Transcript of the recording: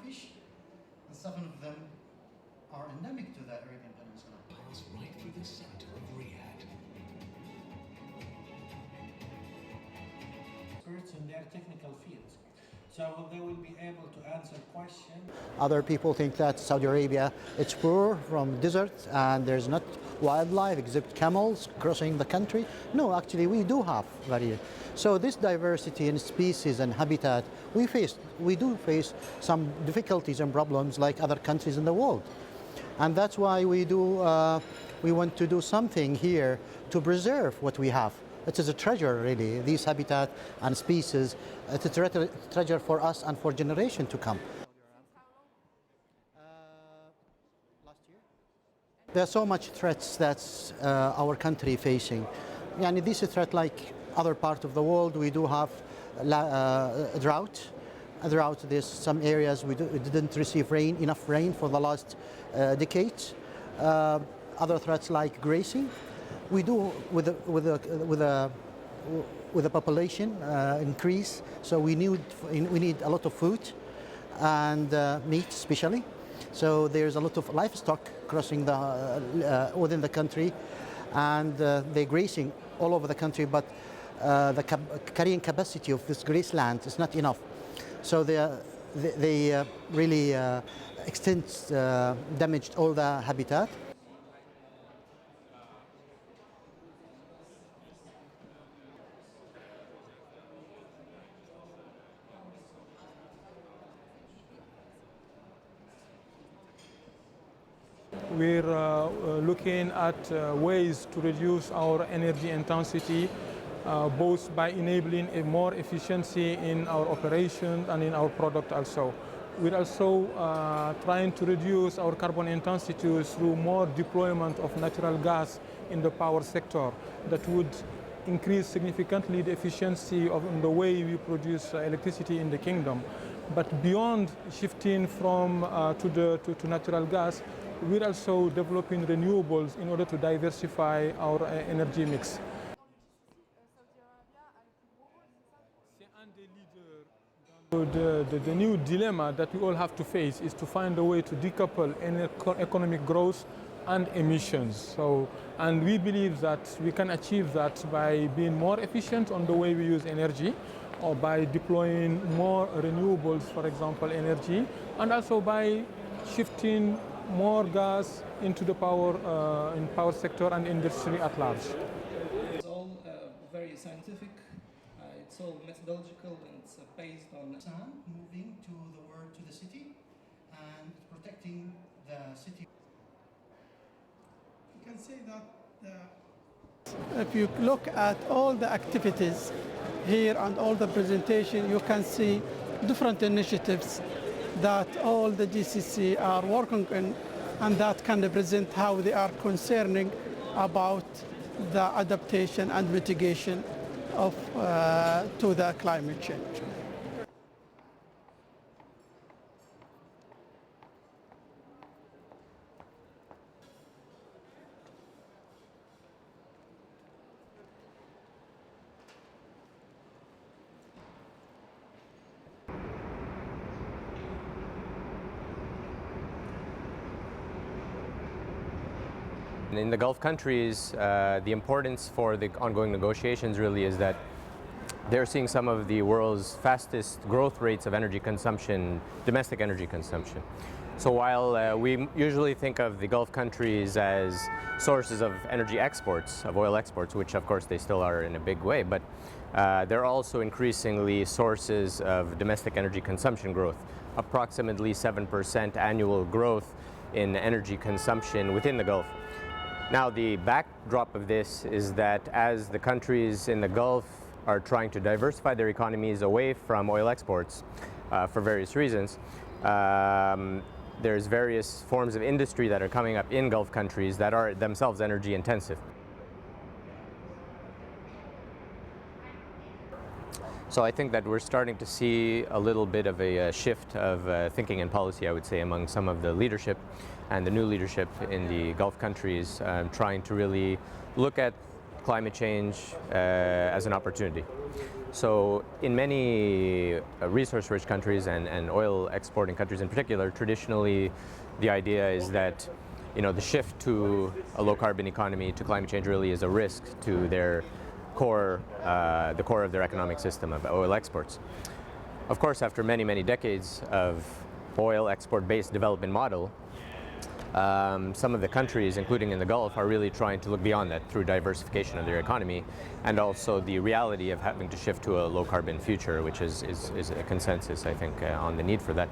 fish, and 7 of them are endemic to the Arabian Peninsula. Pass right through the center of Riyadh. Experts in their technical fields. So they will be able to answer questions. Other people think that Saudi Arabia, it's poor from desert and there's not wildlife except camels crossing the country. No, actually we do have variety. So this diversity in species and habitat, we do face some difficulties and problems like other countries in the world. And that's why we want to do something here to preserve what we have. It is a treasure, really, these habitat and species. It's a treasure for us and for generations to come. Last year? There are so much threats that our country facing. And this is a threat like other parts of the world. We do have drought. There's some areas we didn't receive enough rain for the last decades. Other threats like grazing. We do with the population increase, so we need a lot of food and meat especially. So there's a lot of livestock crossing within the country, and they're grazing all over the country. But the carrying capacity of this grazeland is not enough. So they really damaged all the habitat. We're looking at ways to reduce our energy intensity, both by enabling a more efficiency in our operation and in our product also. We're also trying to reduce our carbon intensity through more deployment of natural gas in the power sector that would increase significantly the efficiency of the way we produce electricity in the kingdom. But beyond shifting from to natural gas, we're also developing renewables in order to diversify our energy mix. The new dilemma that we all have to face is to find a way to decouple economic growth and emissions. And we believe that we can achieve that by being more efficient on the way we use energy, or by deploying more renewables, for example, energy, and also by shifting more gas into the power sector and industry at large. It's all very scientific, it's all methodological, and it's based on Sand moving to the city and protecting the city. You can say that if you look at all the activities here and all the presentation, you can see different initiatives that all the GCC are working on, and that can represent how they are concerning about the adaptation and mitigation to the climate change. In the Gulf countries, the importance for the ongoing negotiations really is that they're seeing some of the world's fastest growth rates of energy consumption, domestic energy consumption. So while we usually think of the Gulf countries as sources of energy exports, of oil exports, which of course they still are in a big way, but they're also increasingly sources of domestic energy consumption growth. Approximately 7% annual growth in energy consumption within the Gulf. Now, the backdrop of this is that as the countries in the Gulf are trying to diversify their economies away from oil exports for various reasons, there's various forms of industry that are coming up in Gulf countries that are themselves energy intensive. So I think that we're starting to see a little bit of a shift of thinking and policy, I would say, among some of the leadership and the new leadership in the Gulf countries, trying to really look at climate change as an opportunity. So in many resource-rich countries and oil exporting countries in particular, traditionally the idea is that the shift to a low-carbon economy, to climate change, really is a risk to their core, the core of their economic system of oil exports. Of course, after many, many decades of oil export-based development model, some of the countries, including in the Gulf, are really trying to look beyond that through diversification of their economy, and also the reality of having to shift to a low-carbon future, which is a consensus, I think, on the need for that.